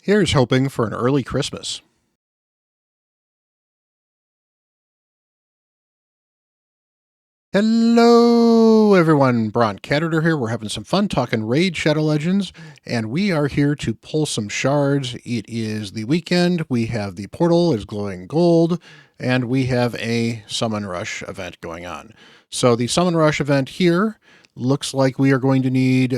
Here's hoping for an early Christmas. Hello, everyone. Bront, CatHerder here. We're having some fun talking Raid Shadow Legends, and we are here to pull some shards. It is the weekend. We have the portal is glowing gold, and we have a Summon Rush event going on. So the Summon Rush event here looks like we are going to need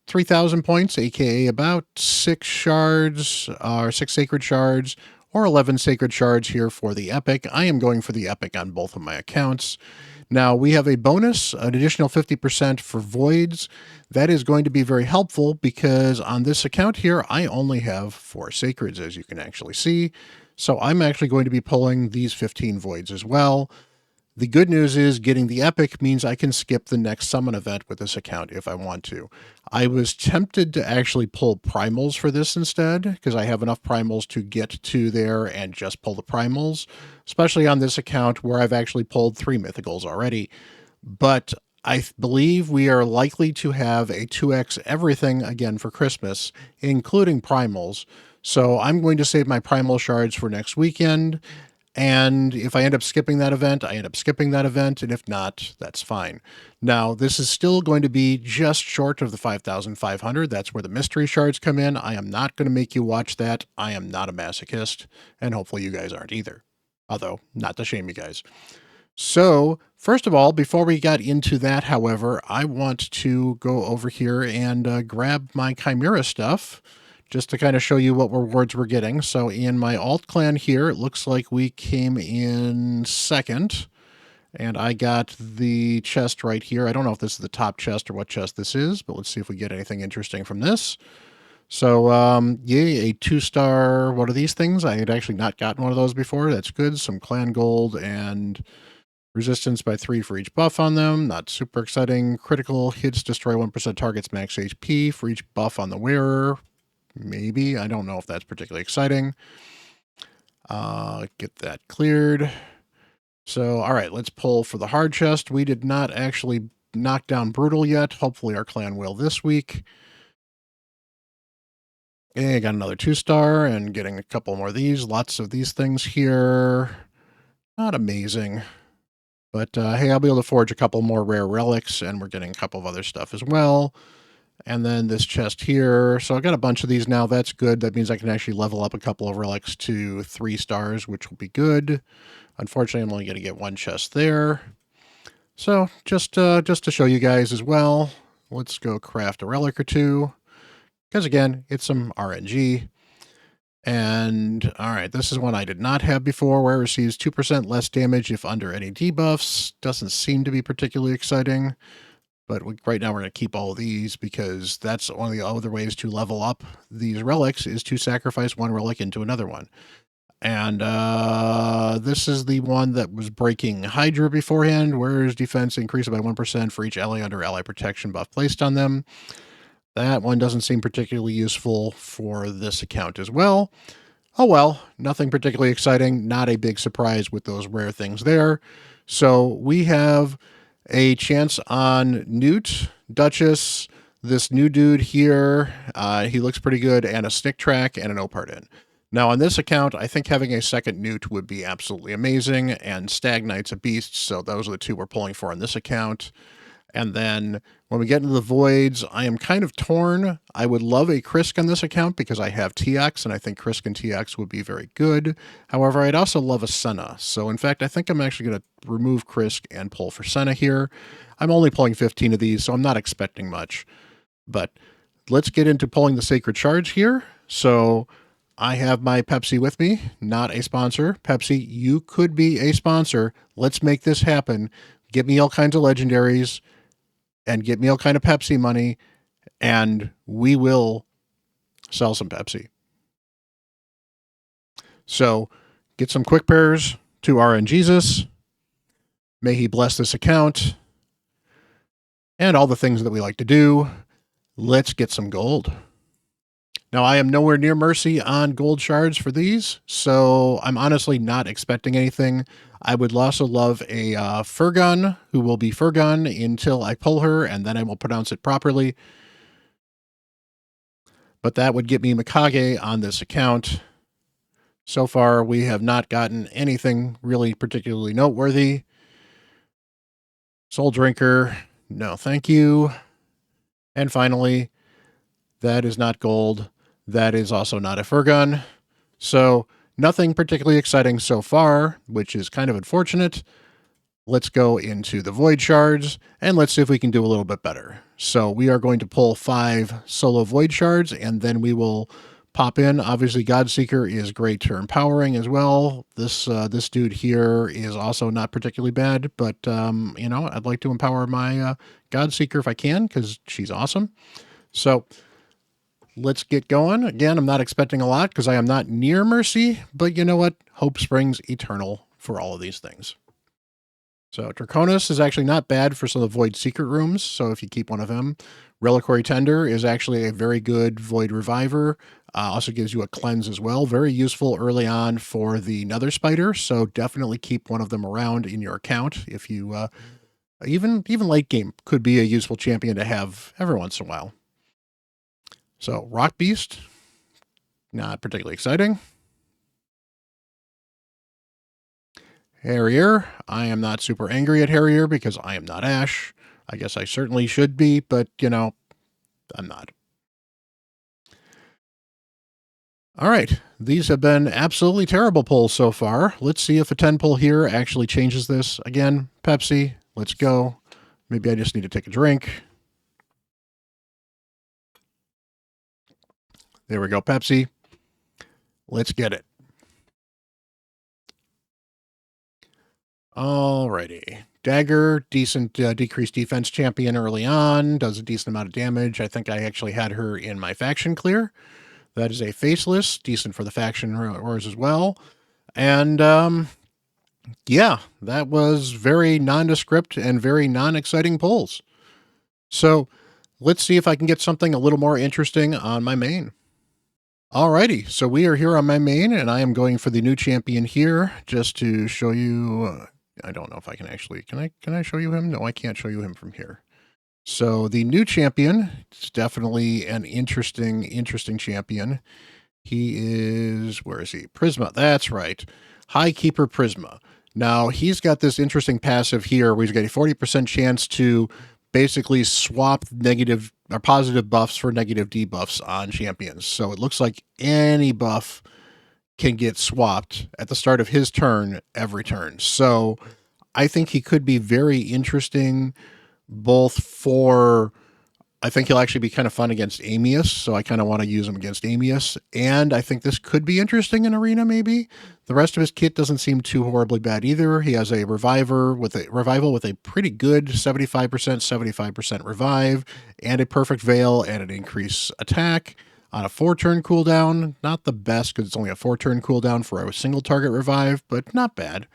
3,000 points, aka about 6 shards, or 6 sacred shards, or 11 sacred shards here for the epic. I am going for the epic on both of my accounts. Now, we have a bonus, an additional 50% for voids. That is going to be very helpful because on this account here, I only have 4 sacreds, as you can actually see. So I'm actually going to be pulling these 15 voids as well. The good news is getting the epic means I can skip the next summon event with this account if I want to. I was tempted to actually pull primals for this instead because I have enough primals to get to there and just pull the primals, especially on this account where I've actually pulled 3 mythicals already. But I believe we are likely to have a 2x everything again for Christmas, including primals. So I'm going to save my primal shards for next weekend. And if I end up skipping that event, I end up skipping that event. And if not, that's fine. Now, this is still going to be just short of the 5,500. That's where the mystery shards come in. I am not going to make you watch that. I am not a masochist. And hopefully you guys aren't either. Although, not to shame you guys. So, first of all, before we got into that, however, I want to go over here and grab my Chimera stuff just to kind of show you what rewards we're getting. So in my alt clan here, it looks like we came in second, and I got the chest right here. I don't know if this is the top chest or what chest this is, but let's see if we get anything interesting from this. So, yay, a 2-star, what are these things? I had actually not gotten one of those before. That's good. Some clan gold and resistance by 3 for each buff on them. Not super exciting. Critical hits destroy 1% target's max HP for each buff on the wearer. Maybe. I don't know if that's particularly exciting. Get that cleared. So, all right, let's pull for the hard chest. We did not actually knock down Brutal yet. Hopefully our clan will this week. Okay, got another 2-star and getting a couple more of these. Lots of these things here. Not amazing. But hey, I'll be able to forge a couple more rare relics, and we're getting a couple of other stuff as well. And then this chest here. So I've got a bunch of these now. That's good. That means I can actually level up a couple of relics to 3 stars, which will be good. Unfortunately, I'm only going to get 1 chest there. So just to show you guys as well, let's go craft a relic or 2. Because again, it's some RNG. And all right, this is one I did not have before, where it receives 2% less damage if under any debuffs. Doesn't seem to be particularly exciting. But right now we're going to keep all of these because that's one of the other ways to level up these relics is to sacrifice 1 relic into another one. And this is the one that was breaking Hydra beforehand, whereas defense increased by 1% for each ally under ally protection buff placed on them. That one doesn't seem particularly useful for this account as well. Oh well, nothing particularly exciting, not a big surprise with those rare things there. So we have a chance on Newt, Duchess, this new dude here. He looks pretty good, and a Snick Track and an Opart in. Now, on this account, I think having a second Newt would be absolutely amazing, and Stag Knight's a beast, so those are the 2 we're pulling for on this account. And then when we get into the voids, I am kind of torn. I would love a Krisk on this account because I have TX, and I think Krisk and TX would be very good. However, I'd also love a Senna. So in fact, I think I'm actually going to remove Krisk and pull for Senna here. I'm only pulling 15 of these, so I'm not expecting much. But let's get into pulling the Sacred Shards here. So I have my Pepsi with me, not a sponsor. Pepsi, you could be a sponsor. Let's make this happen. Get me all kinds of legendaries and get me all kind of Pepsi money, and we will sell some Pepsi. So get some quick pairs to RNGesus. May he bless this account and all the things that we like to do. Let's get some gold. Now, I am nowhere near Mercy on gold shards for these, so I'm honestly not expecting anything. I would also love a Furgon, who will be Furgon until I pull her, and then I will pronounce it properly. but that would get me Mikage on this account. So far, we have not gotten anything really particularly noteworthy. Soul Drinker, no thank you. And finally, that is not gold. That is also not a Furgon. So nothing particularly exciting so far, which is kind of unfortunate. Let's go into the Void Shards, and let's see if we can do a little bit better. So we are going to pull 5 solo Void Shards, and then we will pop in. Obviously, Godseeker is great turn powering as well. This dude here is also not particularly bad, but you know, I'd like to empower my Godseeker if I can, because she's awesome. So let's get going. Again, I'm not expecting a lot because I am not near Mercy, but you know what? Hope springs eternal for all of these things. So Draconis is actually not bad for some of the Void Secret rooms, so if you keep one of them. Reliquary Tender is actually a very good Void Reviver. Also gives you a cleanse as well. Very useful early on for the Nether Spider, so definitely keep one of them around in your account. If you even late game could be a useful champion to have every once in a while. So Rock Beast, not particularly exciting. Harrier, I am not super angry at Harrier because I am not Ash. I guess I certainly should be, but, you know, I'm not. All right, these have been absolutely terrible pulls so far. Let's see if a 10 pull here actually changes this. Again, Pepsi, let's go. Maybe I just need to take a drink. There we go, Pepsi. Let's get it. Alrighty. Dagger, decent decreased defense champion early on, does a decent amount of damage. I think I actually had her in my faction clear. That is a faceless, decent for the faction wars as well. And yeah, that was very nondescript and very non-exciting pulls. So let's see if I can get something a little more interesting on my main. Alrighty, so we are here on my main, and I am going for the new champion here just to show you. I don't know if I can actually. Can I show you him? No, I can't show you him from here. So the new champion is definitely an interesting champion. He is, where is he? Prisma. That's right. High Keeper Prisma. Now, he's got this interesting passive here where he's got a 40% chance to basically swap negative or positive buffs for negative debuffs on champions. So it looks like any buff can get swapped at the start of his turn every turn. So I think he could be very interesting both for, I think he'll actually be kind of fun against Amius, so I kind of want to use him against Amius. And I think this could be interesting in Arena, maybe. The rest of his kit doesn't seem too horribly bad either. He has a revival with a pretty good 75%, 75% revive, and a perfect veil and an increased attack on a 4-turn cooldown. Not the best because it's only a 4-turn cooldown for a single target revive, but not bad.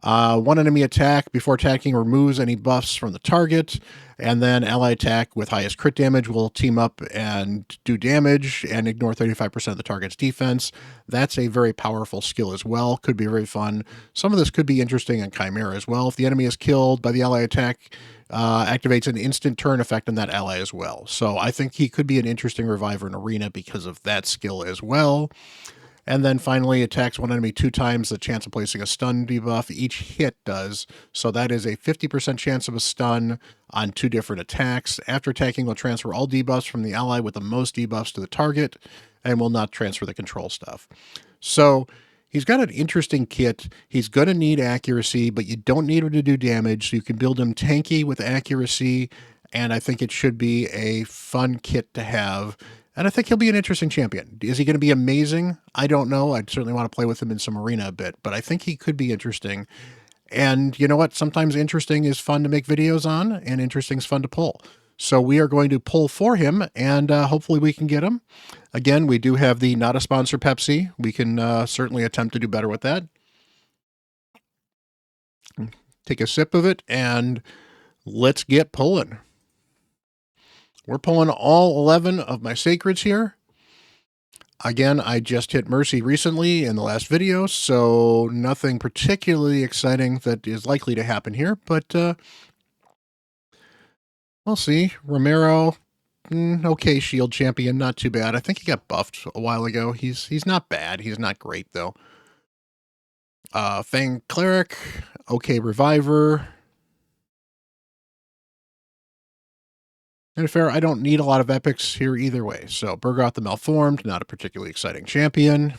One enemy attack before attacking removes any buffs from the target, and then ally attack with highest crit damage will team up and do damage and ignore 35% of the target's defense. That's a very powerful skill as well. Could be very fun. Some of this could be interesting in Chimera as well. If the enemy is killed by the ally attack, activates an instant turn effect on that ally as well. So I think he could be an interesting reviver in Arena because of that skill as well. And then finally attacks one enemy 2 times the chance of placing a stun debuff each hit does. So that is a 50% chance of a stun on 2 different attacks. After attacking, will transfer all debuffs from the ally with the most debuffs to the target and will not transfer the control stuff. So he's got an interesting kit. He's going to need accuracy, but you don't need him to do damage. So you can build him tanky with accuracy. And I think it should be a fun kit to have. And I think he'll be an interesting champion. Is he going to be amazing? I don't know. I'd certainly want to play with him in some arena a bit, but I think he could be interesting. And you know what? Sometimes interesting is fun to make videos on, and interesting is fun to pull. So we are going to pull for him, and hopefully we can get him. Again, we do have the not a sponsor Pepsi. We can certainly attempt to do better with that. Take a sip of it, and let's get pulling. We're pulling all 11 of my sacreds here. Again, I just hit Mercy recently in the last video, so nothing particularly exciting that is likely to happen here, but we'll see. Romero, okay shield champion, not too bad. I think he got buffed a while ago. He's not bad. He's not great though. Fang cleric, okay reviver. And fair, I don't need a lot of epics here either way. So Burgoth the Malformed, not a particularly exciting champion.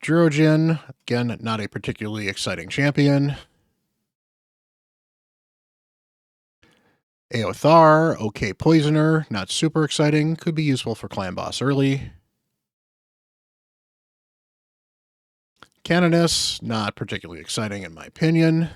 Drojin, again, not a particularly exciting champion. Eothar, okay poisoner, not super exciting, could be useful for clan boss early. Canoness, not particularly exciting in my opinion.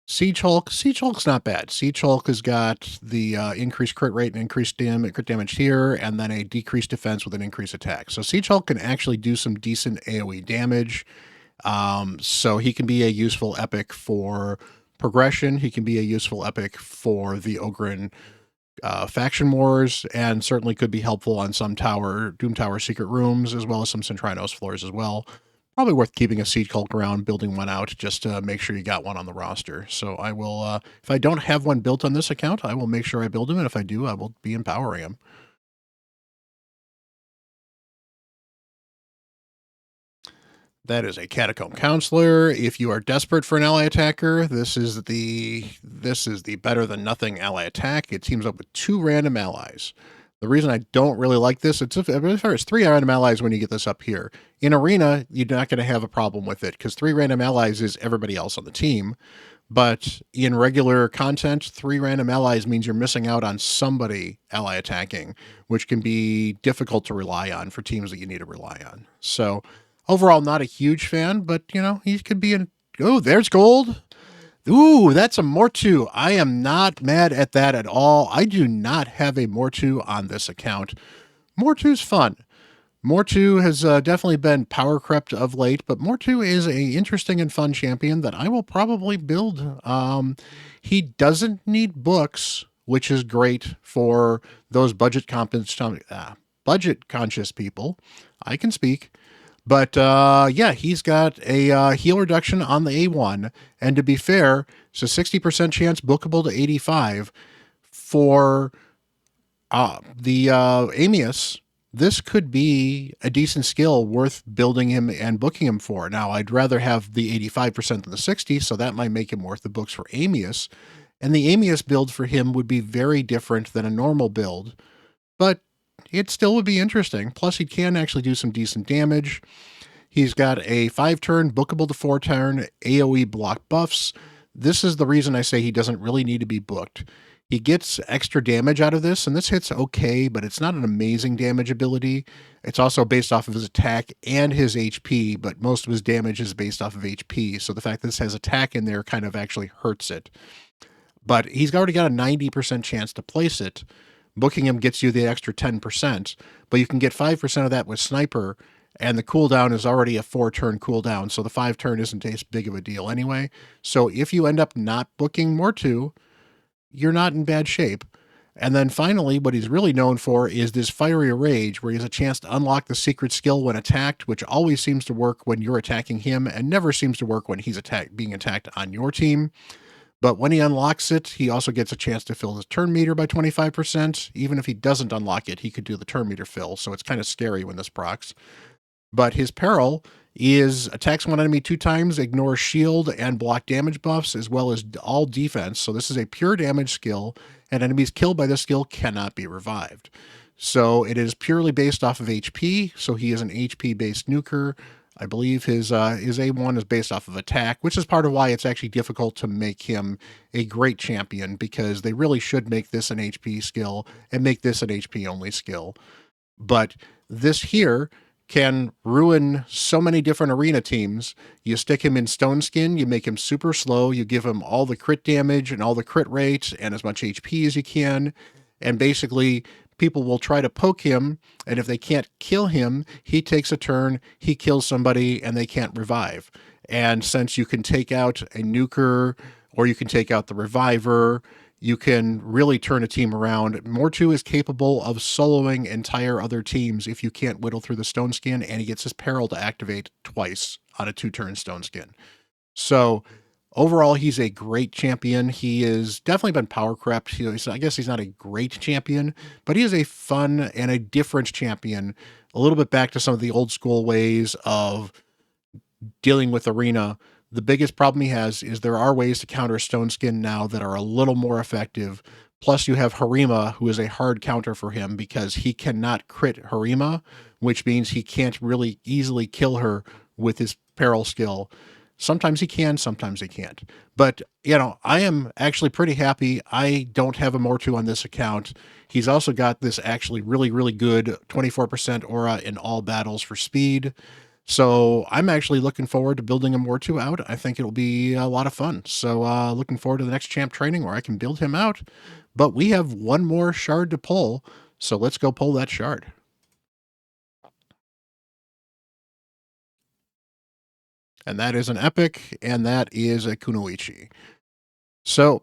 Siege Hulk's not bad. Siege Hulk has got the increased crit rate and increased crit damage here, and then a decreased defense with an increased attack. So Siege Hulk can actually do some decent AoE damage. So he can be a useful epic for progression. He can be a useful epic for the Ogryn faction wars, and certainly could be helpful on some Doom Tower secret rooms, as well as some Centrinos floors as well. Probably worth keeping a Siege Hulk around, building one out, just to make sure you got one on the roster. So I will, if I don't have one built on this account, I will make sure I build him, and if I do, I will be empowering him. That is a Catacomb Counselor. If you are desperate for an ally attacker, this is the better than nothing ally attack. It teams up with 2 random allies. The reason I don't really like this, it's 3 random allies when you get this up here. In Arena, you're not going to have a problem with it, because 3 random allies is everybody else on the team. But in regular content, 3 random allies means you're missing out on somebody ally attacking, which can be difficult to rely on for teams that you need to rely on. So overall, not a huge fan, but, you know, he could be in... Oh, there's gold. Ooh, that's a Mortu. I am not mad at that at all. I do not have a Mortu on this account. Mortu's fun. Mortu has definitely been power crept of late, but Mortu is a interesting and fun champion that I will probably build. He doesn't need books, which is great for those budget conscious people. I can speak. But yeah, he's got a heal reduction on the A1. And to be fair, it's a 60% chance bookable to 85 for the Amius. This could be a decent skill worth building him and booking him for. Now, I'd rather have the 85% than the 60, so that might make him worth the books for Amius. And the Amius build for him would be very different than a normal build, but it still would be interesting. Plus, he can actually do some decent damage. He's got a 5-turn, bookable to 4-turn AoE block buffs. This is the reason I say he doesn't really need to be booked. He gets extra damage out of this, and this hits okay, but it's not an amazing damage ability. It's also based off of his attack and his HP, but most of his damage is based off of HP, so the fact that this has attack in there kind of actually hurts it. But he's already got a 90% chance to place it. Booking him gets you the extra 10%, but you can get 5% of that with Sniper, and the cooldown is already a 4-turn cooldown, so the 5-turn isn't as big of a deal anyway. So if you end up not booking Mortu, you're not in bad shape. And then finally, what he's really known for is this Fiery Rage, where he has a chance to unlock the secret skill when attacked, which always seems to work when you're attacking him and never seems to work when he's being attacked on your team. But when he unlocks it, he also gets a chance to fill his turn meter by 25%. Even if he doesn't unlock it, he could do the turn meter fill, so it's kind of scary when this procs. But his peril is attacks one enemy 2 times, ignores shield and block damage buffs, as well as all defense. So this is a pure damage skill, and enemies killed by this skill cannot be revived. So it is purely based off of HP, so he is an HP-based nuker. I believe his A1 is based off of attack, which is part of why it's actually difficult to make him a great champion, because they really should make this an HP skill and make this an HP-only skill. But this here can ruin so many different arena teams. You stick him in Stone Skin, you make him super slow, you give him all the crit damage and all the crit rates and as much HP as you can, and basically people will try to poke him, and if they can't kill him, he takes a turn, he kills somebody, and they can't revive. And since you can take out a nuker, or you can take out the reviver, you can really turn a team around. Mortu is capable of soloing entire other teams if you can't whittle through the stone skin, and he gets his peril to activate twice on a 2-turn stone skin. So overall, he's a great champion. He has definitely been power crept. I guess he's not a great champion, but he is a fun and a different champion. A little bit back to some of the old school ways of dealing with Arena. The biggest problem he has is there are ways to counter Stone Skin now that are a little more effective. Plus, you have Harima, who is a hard counter for him because he cannot crit Harima, which means he can't really easily kill her with his peril skill. Sometimes he can, sometimes he can't. But, I am actually pretty happy. I don't have a Mortu on this account. He's also got this actually really, really good 24% aura in all battles for speed. So I'm actually looking forward to building a Mortu out. I think it'll be a lot of fun. So looking forward to the next champ training where I can build him out. But we have one more shard to pull. So let's go pull that shard. And that is an epic, and that is a Kunoichi. So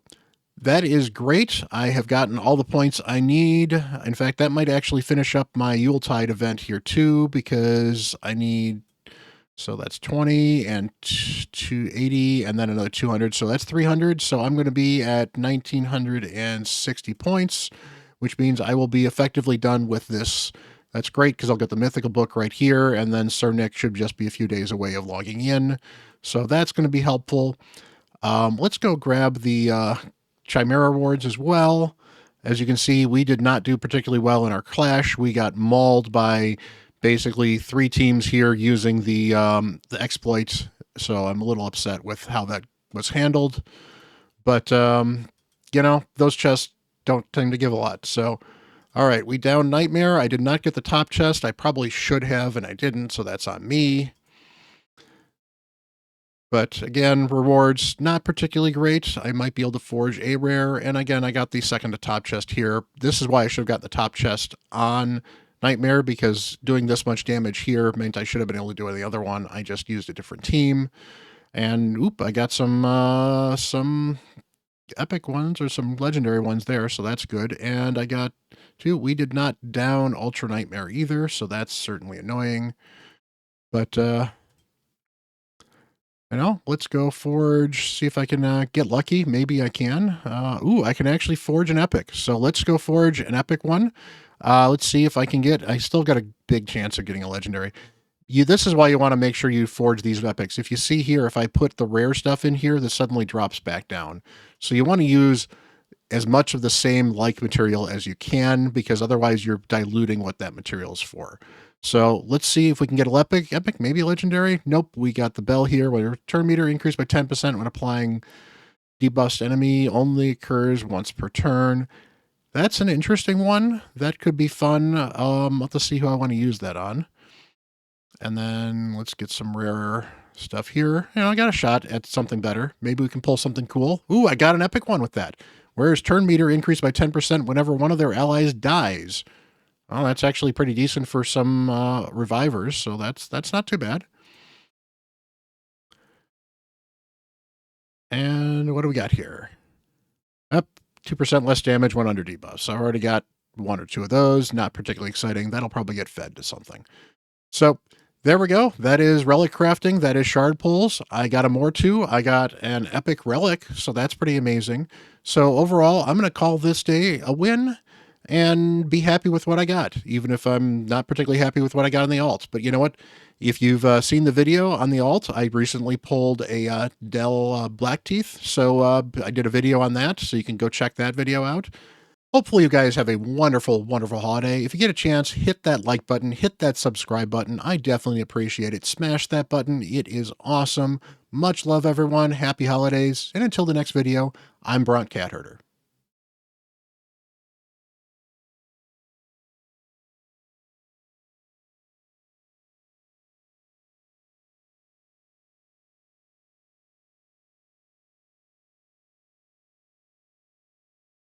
that is great. I have gotten all the points I need. In fact, that might actually finish up my Yuletide event here too, because I need, so that's 20 and 280 and then another 200. So that's 300. So I'm going to be at 1960 points, which means I will be effectively done with this. That's great because I'll get the mythical book right here, and then Sir Nick should just be a few days away of logging in. So that's going to be helpful. Let's go grab the Chimera rewards as well. As you can see, we did not do particularly well in our clash. We got mauled by basically 3 teams here using the exploit. So I'm a little upset with how that was handled. But, those chests don't tend to give a lot. So, all right, we down Nightmare. I did not get the top chest. I probably should have, and I didn't, so that's on me. But again, rewards, not particularly great. I might be able to forge a rare. And again, I got the second to top chest here. This is why I should have got the top chest on Nightmare, because doing this much damage here meant I should have been able to do the other one. I just used a different team. And I got some epic ones or some legendary ones there, so that's good. And I got 2. We did not down Ultra Nightmare either, so that's certainly annoying. But let's go forge, see if I can get lucky. Maybe I can. I can actually forge an epic. So let's go forge an epic one. Let's see if I can get, I still got a big chance of getting a legendary. This is why you want to make sure you forge these epics. If you see here, if I put the rare stuff in here, this suddenly drops back down. So you want to use as much of the same like material as you can, because otherwise you're diluting what that material is for. So let's see if we can get an epic, maybe a legendary. Nope, we got the bell here where turn meter increased by 10% when applying debuffed enemy, only occurs once per turn. That's an interesting one. That could be fun. Let's see who I want to use that on. And then let's get some rarer stuff here. I got a shot at something better. Maybe we can pull something cool. Ooh, I got an epic one with that. Whereas turn meter increased by 10% whenever one of their allies dies. Oh, that's actually pretty decent for some revivers, so that's not too bad. And what do we got here? Up 2% less damage when under debuff. So I already got 1 or 2 of those. Not particularly exciting. That'll probably get fed to something. So there we go. That is relic crafting. That is shard pulls. I got a Mortu. I got an epic relic, so that's pretty amazing. So overall, I'm going to call this day a win and be happy with what I got, even if I'm not particularly happy with what I got on the alt. But you know what? If you've seen the video on the alt, I recently pulled a Dell Blackteeth, so I did a video on that, so you can go check that video out. Hopefully you guys have a wonderful, wonderful holiday. If you get a chance, hit that like button, hit that subscribe button. I definitely appreciate it. Smash that button. It is awesome. Much love, everyone. Happy holidays. And until the next video, I'm Bront CatHerder.